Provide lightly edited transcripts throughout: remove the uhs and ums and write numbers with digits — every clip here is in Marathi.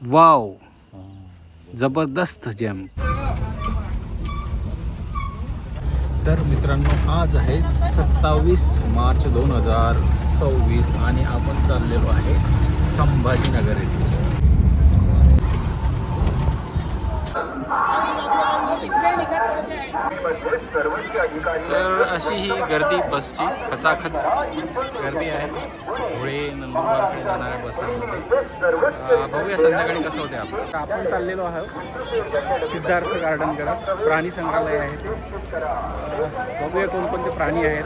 वाव, जबरदस्त जंप. तर मित्रांनो, आज आहे 27 मार्च 2026 आणि आपण चाललेलो आहे संभाजीनगर येथे. तर अशी ही गर्दी बसची खचाखच गर्दी आहे धुळे नंदुरबारकडे जाणाऱ्या बसांमध्ये. बघूया संध्याकाळी कसं होते. आपण चाललेलो आहोत सिद्धार्थ गार्डनकडे. प्राणी संग्रहालय आहे ते. बघूया कोणकोणते प्राणी आहेत.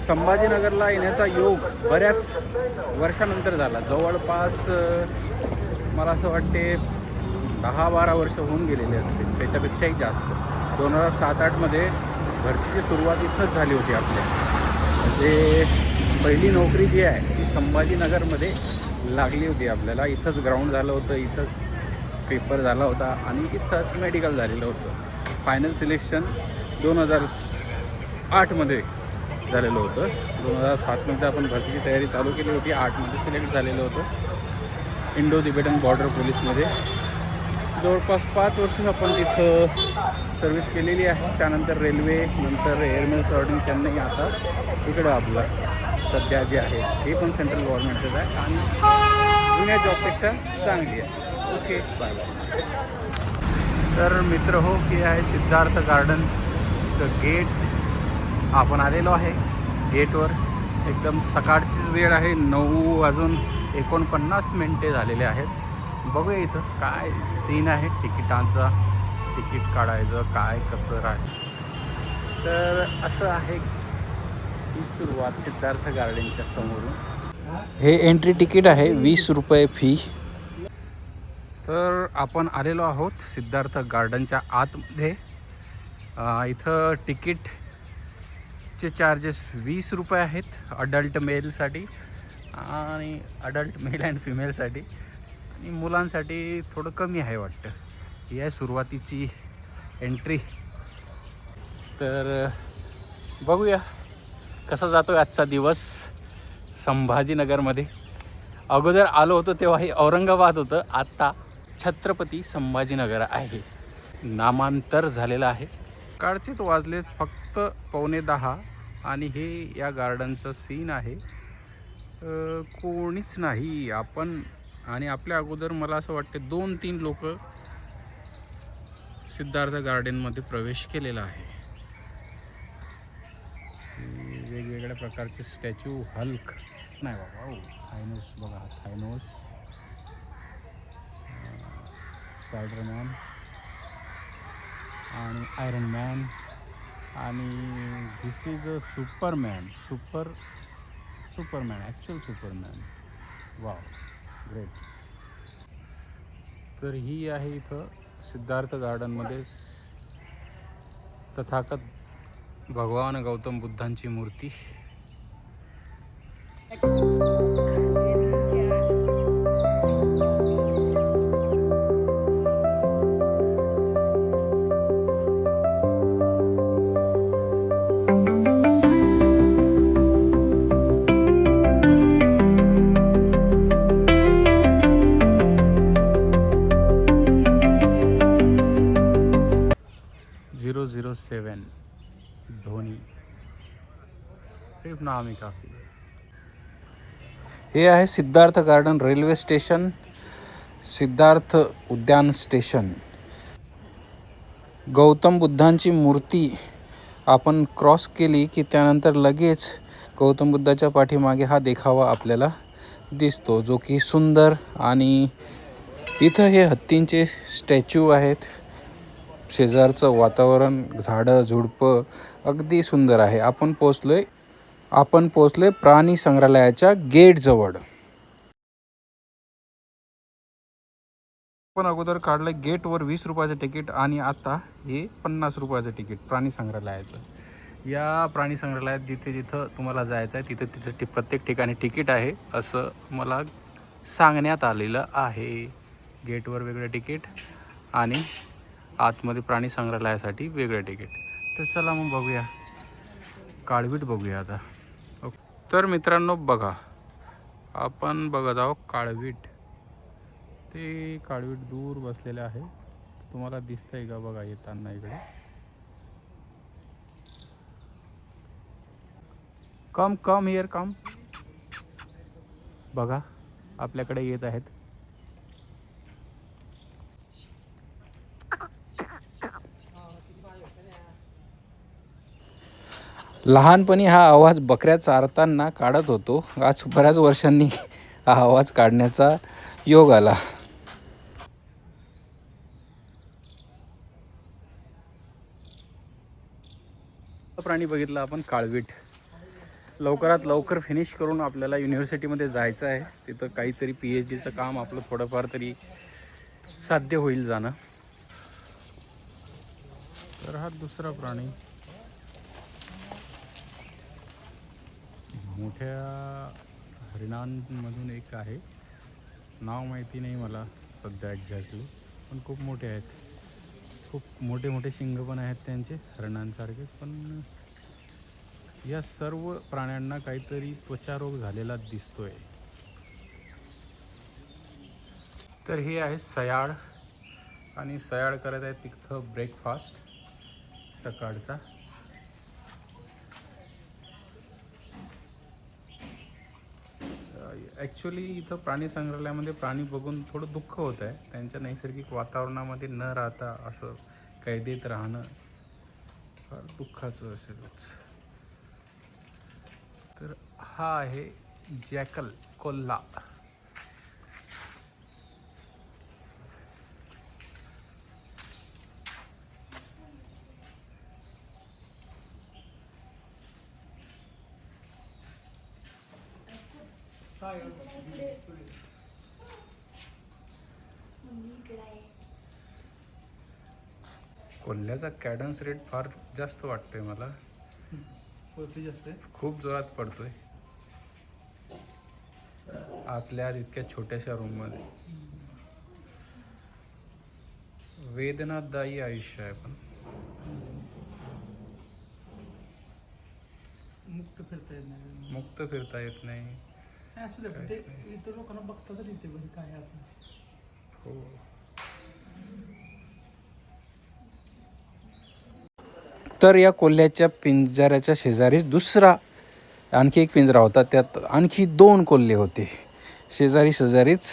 संभाजीनगरला येण्याचा योग बऱ्याच वर्षानंतर झाला. जवळपास मला असं वाटते 10-12 वर्ष होऊन गेलेले असतील, त्याच्यापेक्षाही जास्त. 2007-08मध्ये भरतीची सुरुवात इथंच झाली होती आपल्या. म्हणजे पहिली नोकरी जी आहे ती संभाजीनगरमध्ये लागली होती आपल्याला. इथंच ग्राउंड झालं होतं, इथंच पेपर झाला होता आणि इथंच मेडिकल झालेलं होतं. फायनल सिलेक्शन 2008मध्ये झालेलं होतं. 2007मध्ये आपण भरतीची तयारी चालू केली होती. 8मध्ये सिलेक्ट झालेलं होतं इंडो तिबेटन बॉर्डर पोलीसमध्ये. जवळपास 5 वर्ष आपण तिथं सर्व्हिस केलेली आहे. त्यानंतर रेल्वे, नंतर एअरमेल सॉर्टिंग चेन्नई, आता इकडं आपलं सध्या जे आहे हे पण सेंट्रल गव्हर्नमेंटचंच आहे आणि जुन्या जॉबपेक्षा चांगली आहे. Okay, bye bye. तर मित्र हो, हे आहे सिद्धार्थ गार्डनचं गेट. आपण आलेलो आहे गेटवर. एकदम सकाळचीच वेळ आहे, 9:49 झालेले आहेत. बघूया इथं काय सीन आहे तिकिटांचा. तिकीट काढायचं काय कसं आहे. तर असं आहे ही सुरुवात सिद्धार्थ गार्डनच्या समोरून. हे एंट्री तिकीट आहे, 20 रुपये फी. तर आपण आलेलो आहोत सिद्धार्थ गार्डनच्या आतमध्ये. इथं तिकीटचे चार्जेस 20 रुपये आहेत अडल्ट मेलसाठी आणि अडल्ट मेल अँड फिमेलसाठी, आणि मुलांसाठी थोडं कमी आहे वाटतं. ही आहे सुरुवातीची एंट्री. तर बघूया कसा जातो आजचा दिवस संभाजीनगरमध्ये. अगोदर आलो होतो तेव्हा हे औरंगाबाद होतं, आत्ता छत्रपती संभाजीनगर आहे. नामांतर झालेलं आहे. काळचेच वाजलेत फक्त 9:45 आणि हे या गार्डनचं सीन आहे. कोणीच नाही. आपण आणि आपल्या अगोदर मला असं वाटते 2-3 लोक सिद्धार्थ गार्डनमध्ये प्रवेश केलेला आहे. वेगवेगळ्या प्रकारचे स्टॅच्यू, हल्क नाही बाबा, थायनोस बघा, थायनोस, स्पायडरमॅन आणि आयरन मॅन आणि this is a Superman, Superman, actual Superman. Wow, great. तर ही आहे इथं सिद्धार्थ गार्डनमध्ये तथागत भगवान गौतम बुद्धांची मूर्ती. धोनी, सिर्फ नाम ही काफी. हे आहे Siddharth garden railway station, Siddharth उद्यान स्टेशन. गौतम बुद्धांची मूर्ती आपण क्रॉस केली की त्यानंतर लगेच गौतम बुद्धाच्या पाठीमागे हा देखावा आपल्याला दिसतो, जो की सुंदर. आणि तिथं हे हत्तींचे स्टॅच्यू आहेत. शेजारचं वातावरण, झाडं झुडपं अगदी सुंदर आहे. आपण पोचलोय प्राणी संग्रहालयाच्या गेटजवळ. आपण अगोदर काढलं गेटवर 20 रुपयाचं तिकीट आणि आता हे 50 रुपयाचं तिकीट प्राणी संग्रहालयाचं. या प्राणी संग्रहालयात जिथं तुम्हाला जायचं आहे तिथं प्रत्येक ठिकाणी तिकीट आहे असं मला सांगण्यात आलेलं आहे. गेटवर वेगळं तिकीट आणि आतमध्ये प्राणी संग्रहालयासाठी वेगळं तिकीट. तर चला मग बघूया, काळवीट बघूया आता. तर मित्रांनो बघा, आपण बघत आहोत काळवीट. ते काळवीट दूर बसलेले आहे. तुम्हाला दिसतंय का बघा येताना इकडे. कम कम हिअर कम. बघा आपल्याकडे येत आहेत. लहानपणी हा आवाज बकऱ्या चारताना काढत होतो. आज बऱ्याच वर्षांनी हा आवाज काढण्याचा योग आला. प्राणी बघितला आपण काळवीट. लवकरात लवकर फिनिश करून आपल्याला युनिव्हर्सिटीमध्ये जायचं आहे. तिथं काहीतरी PhDचं काम आपलं थोडंफार तरी साध्य होईल जाणं. तर हा दुसरा प्राणी मोठ्या हरिणांमधून एक आहे. नाव माहिती नाही मला सध्या एक्झॅक्टली, पण खूप मोठे आहेत. खूप मोठे मोठे शिंग पण आहेत त्यांचे हरिणांसारखे. पण या सर्व प्राण्यांना काहीतरी त्वचारोग झालेला दिसतोय. तर हे आहे सयाळ आणि सयाळ करत आहे तिथं ब्रेकफास्ट सकाळचा. ॲक्च्युली इथं प्राणी संग्रहालयामध्ये प्राणी बघून थोडं दुःख होत आहे. त्यांच्या नैसर्गिक वातावरणामध्ये न राहता असं कैदेत राहणं फार दुःखाचं असेलच. तर हा आहे जॅकल कोल्हा. कोल्ह्याचा कॅडन्स रेट फार जास्त वाटतोय मला. खूप जोरात पडतोय आतल्या इतक्या छोट्याशा रूममध्ये. वेदनादायी आयुष्य आहे. पण मुक्त फिरता येत नाही. इतर लोकांना बघता तरी येते बघ काय आपण. हो. तर या कोल्ह्याच्या पिंजऱ्याच्या शेजारीच दुसरा आणखी एक पिंजरा होता. त्यात आणखी 2 कोल्हे होते. शेजारीच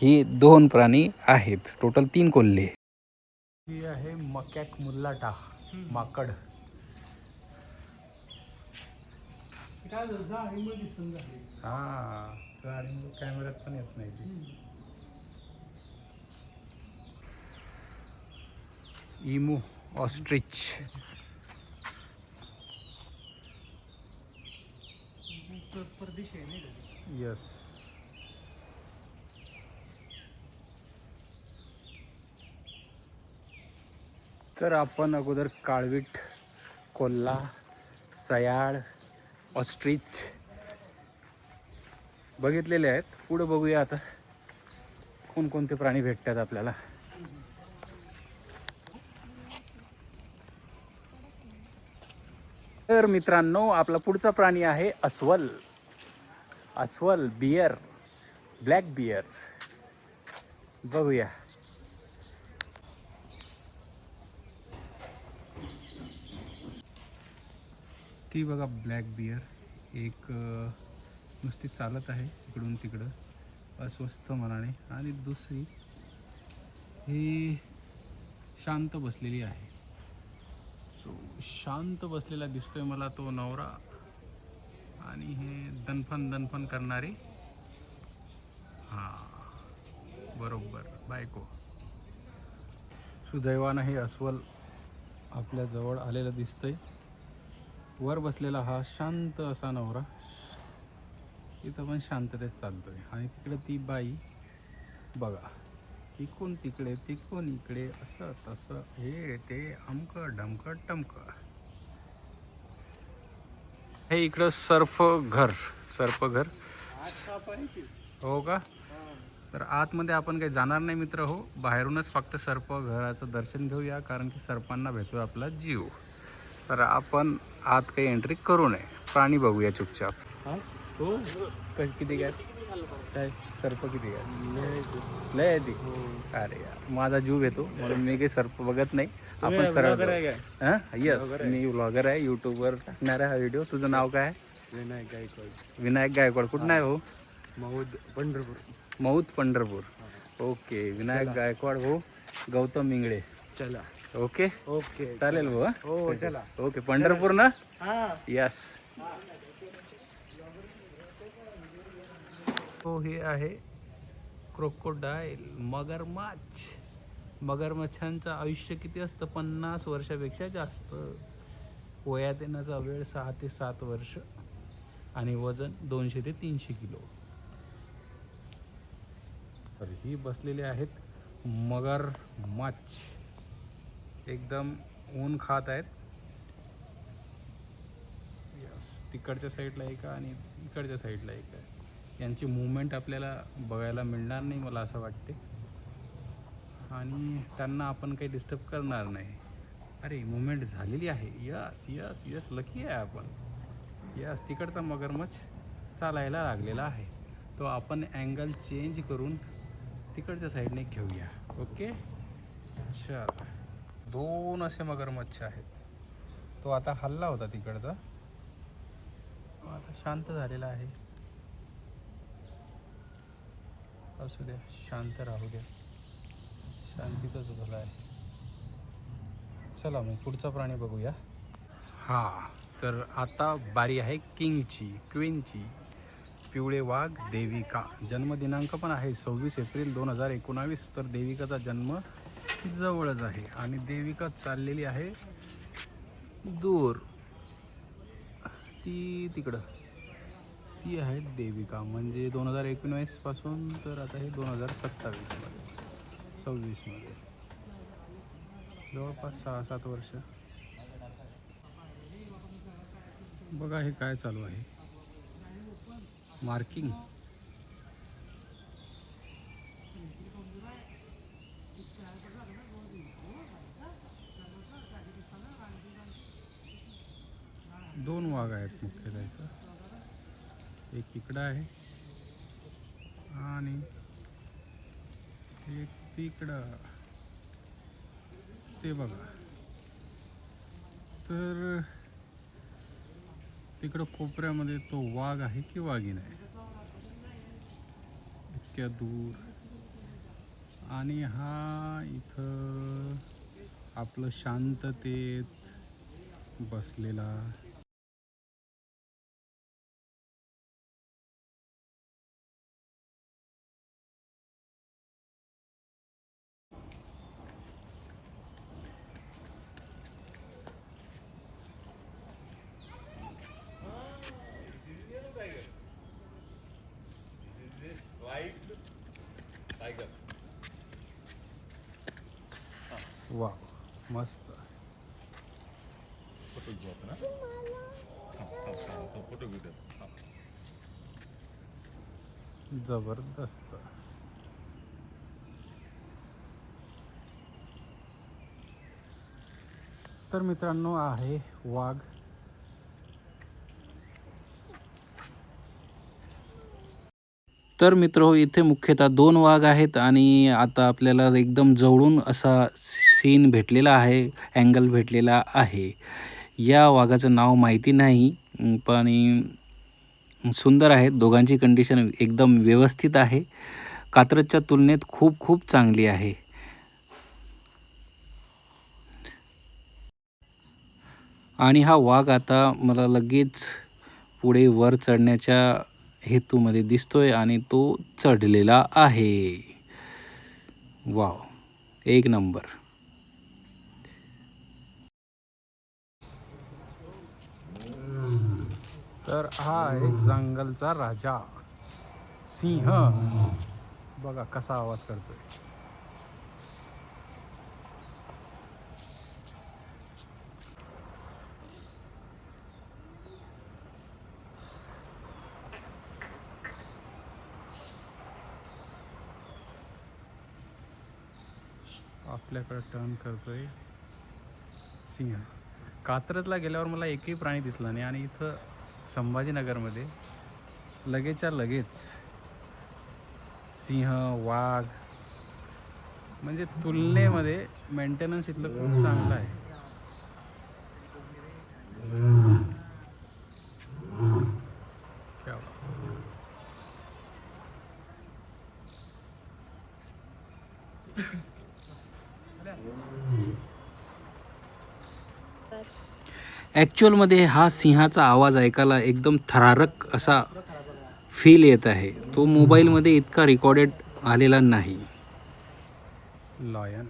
ही 2 प्राणी आहेत. टोटल 3 कोल्हे. ही आहे मकॅक मुल्लाटा माकड. हा कॅमेऱ्यात पण येत नाही ती. Emu ostrich. यस. तर आपण अगोदर काळवीट, कोल्हा, सयाळ, ऑस्ट्रिच बघितलेले आहेत. पुढे बघूया आता कोणकोणते प्राणी भेटतात आपल्याला. तर मित्रांनो आपला पुढचा प्राणी आहे अस्वल. अस्वल बियर, ब्लॅक बियर. बघूया. ती बघा ब्लॅक बियर एक नुसती चालत आहे इकडून तिकडं अस्वस्थ मनाने. आणि दुसरी ही शांत बसलेली आहे. सो शांत बसलेला दिसतोय मला तो नवरा. आणि हे दणफन करणारी बरोबर बायको. सुदैवानं हे अस्वल आपल्या जवळ आलेलं दिसतंय. वर बसलेला हा शांत असा नवरा इथं पण शांततेत चालतोय. आणि तिकडे ती बाई बघा, तिकून तिकडे तिकून इकडे असं तसं हे ते अमकं डमकं टमकं. हे इकडं सर्पघर हो का. तर आतमध्ये आपण काही जाणार नाही मित्र हो. बाहेरूनच फक्त सर्पघराचं दर्शन घेऊया, कारण की सर्पांना भेटतो आपला जीव. तर आपण आत काही एंट्री करू नये. प्राणी बघूया चुपचाप. हो किती काय काय सर्प किती काय लय आहे ती. अरे यार माझा जीव घेतो म्हणून मी काही सर्प बघत नाही. आपण सरळ हां यस मी व्लॉगर आहे यूट्यूबवर टाकणार आहे हा व्हिडिओ. तुझं नाव काय आहे? विनायक गायकवाड. विनायक गायकवाड. कुठं आहे हो? मौद पंढरपूर. मौत पंढरपूर. ओके विनायक गायकवाड हो. गौतम इंगळे. चला ओके ओके चालेल भाऊ. हो चला. ओके पंढरपूर ना. हां यस. हो हे आहे क्रोकोडाईल मगरमच्छ. मगरमच्छांचं आयुष्य किती असतं? 50 वर्षापेक्षा जास्त. वयात येण्याचा वेळ 6 ते 7 वर्ष आणि वजन 200 ते 300 किलो. तर ही बसलेले आहेत मगरमच्छ. एकदम ऊन खात आहेत. यस तिकडच्या साईडला एक आणि इकडच्या साईडला एक आहे. यांची मूवमेंट आपल्याला बघायला मिळणार नाही मला असं वाटते. आणि त्यांना आपण काही डिस्टर्ब करणार नाही. अरे मूवमेंट झालेली आहे. यस यस यस लकी आहे आपण. यस तिकडचा मगरमच्छ चालायला लागलेला आहे. तो आपण अँगल चेंज करून तिकडच्या साईडने घेऊया. ओके चला. 2 असे मगरमच्छ आहेत. तो आता हल्ला होता तिकडचा. आता शांत झालेला आहे. असू द्या शांत राहू द्या. शांतीतच झाला आहे. चला मग पुढचा प्राणी बघूया. हां तर आता बारी आहे किंगची क्वीनची. पिवळे वाघ देविका. जन्मदिनांक पण आहे 26 एप्रिल 2019. तर देविकाचा जन्म जवळच आहे आणि देविका चाललेली आहे दूर. ती तिकडं ती आहे देविका. म्हणजे 2019 पासून तर आता हे 2027मध्ये 26मध्ये जवळपास 6-7 वर्ष. बघा हे काय चालू आहे मार्किंग. दोन वाघ आहेत मुख्यतः इथं. एक इकडं आहे आणि एक तिकडं. ते बघा तर तिकडं कोपऱ्यामध्ये तो वाघ आहे की वाघीण आहे इतक्या दूर. आणि हा इथं आपलं शांततेत बसलेला. वा मस्त. फोटो घेऊ आपण. फोटो घेऊ. जबरदस्त. तर मित्रांनो आहे वाघ. तर मित्र इथे मुख्यतः 2 वाघ आहेत आणि आता आपल्याला एकदम जवळून असा सीन भेटलेला आहे. अँगल भेटलेला आहे. या वाघाचं नाव माहिती नाही पण सुंदर आहेत. दोघांची कंडिशन एकदम व्यवस्थित आहे. कात्रजच्या तुलनेत खूप खूप चांगली आहे. आणि हा वाघ आता मला लगेच पुढे वर चढण्याच्या हेतूमध्ये दिसतोय आणि तो चढलेला आहे. वाव एक नंबर. तर हा आहे जंगलचा राजा सिंह. बघा कसा आवाज करतोय. आपल्याकडे टर्न करतोय सिंह. कात्रजला गेल्यावर मला एकही प्राणी दिसला नाही आणि इथं संभाजीनगरमध्ये लगेचच्या लगेच सिंह, वाघ, म्हणजे तुलनेमध्ये मेंटेनन्स इथलं खूप चांगलं आहे. क्या बात. ॲक्च्युअलमध्ये हा सिंहाचा आवाज ऐकायला एकदम थरारक असा फील येत आहे. तो मोबाईलमध्ये इतका रेकॉर्डेड आलेला नाही. लॉयन.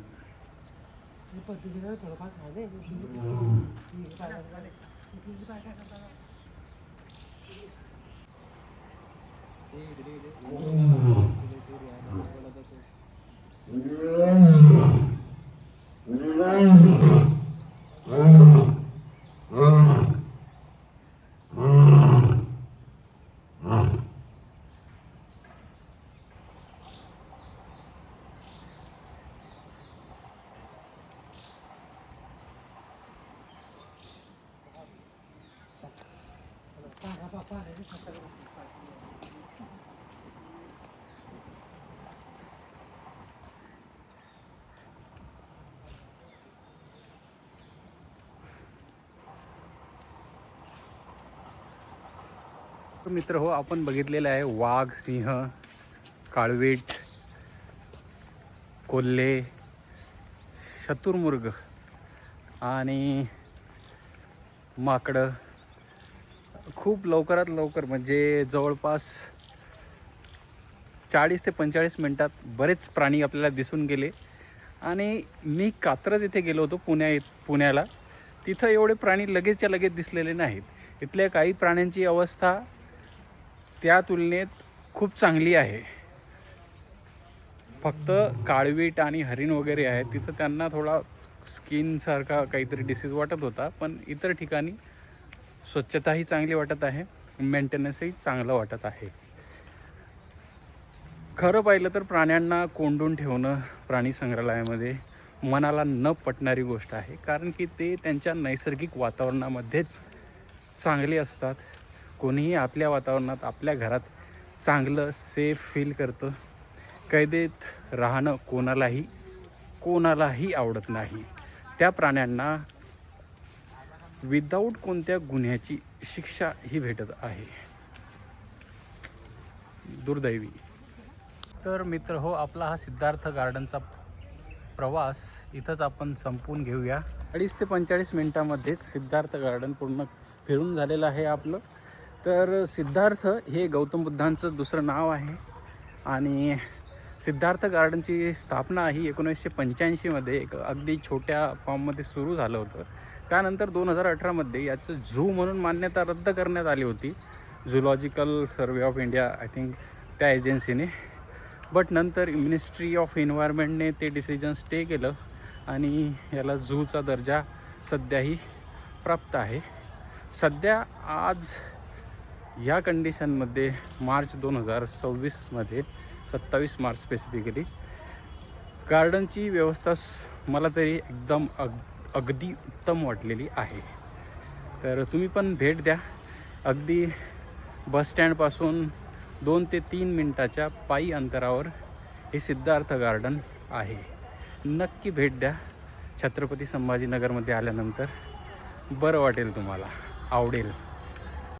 मित्र हो, आपण बघितलेलं आहे वाघ, सिंह, काळवीट, कोल्हे, शतुरमुर्ग आणि माकडं. खूप लवकरात लवकर म्हणजे जवळपास 40 ते 45 मिनटात बरेच प्राणी आपल्याला दिसून गेले. आणि मी कात्रज इथे गेलो होतो पुण्याला. तिथं एवढे प्राणी लगेचच्या लगेच दिसलेले नाहीत. इथल्या काही प्राण्यांची अवस्था त्या तुलनेत खूप चांगली आहे. फक्त काळवीट आणि हरिण वगैरे आहेत तिथं त्यांना थोडा स्किनसारखा काहीतरी डिसीज वाटत होता. पण इतर ठिकाणी स्वच्छताही चांगली वाटत आहे, मेंटेनन्सही चांगलं वाटत आहे. खरं पाहिलं तर प्राण्यांना कोंडून ठेवणं प्राणी संग्रहालयामध्ये मनाला न पटणारी गोष्ट आहे. कारण की ते त्यांच्या नैसर्गिक वातावरणामध्येच चांगले असतात. कोणीही आपल्या वातावरणात आपल्या घरात चांगलं सेफ फील करतं. कैदेत राहणं कोणालाही आवडत नाही. त्या प्राण्यांना विदाऊट कोणत्या गुन्ह्याची शिक्षा ही भेटत आहे. दुर्दैवी. तर मित्र हो, आपला हा सिद्धार्थ गार्डनचा प्रवास इथंच आपण संपवून घेऊया. 40 ते 45 मिनटामध्येच सिद्धार्थ गार्डन पूर्ण फिरून झालेलं आहे आपलं. तर सिद्धार्थ हे गौतम बुद्धांचं दुसरं नाव आहे. आणि सिद्धार्थ गार्डनची स्थापना ही 1985मध्ये एक अगदी छोट्या फॉर्ममध्ये सुरू झालं होतं. त्यानंतर 2018मध्ये याचं झू म्हणून मान्यता रद्द करण्यात आली होती, zoological survey of India I think त्या एजन्सीने. बट नंतर मिनिस्ट्री ऑफ एन्व्हायरमेंटने ते डिसिजन स्टे केलं आणि याला झूचा दर्जा सध्याही प्राप्त आहे. सध्या आज या कंडिशनमध्ये मार्च 2026मध्ये 27 मार्च स्पेसिफिकली गार्डनची व्यवस्था मला तरी एकदम अगदी उत्तम वाटलेली आहे. तर तुम्ही पण भेट द्या. अगदी बसस्टँडपासून 2 ते 3 मिनटाच्या पायी अंतरावर हे सिद्धार्थ गार्डन आहे. नक्की भेट द्या. छत्रपती संभाजीनगरमध्ये आल्यानंतर बरं वाटेल, तुम्हाला आवडेल.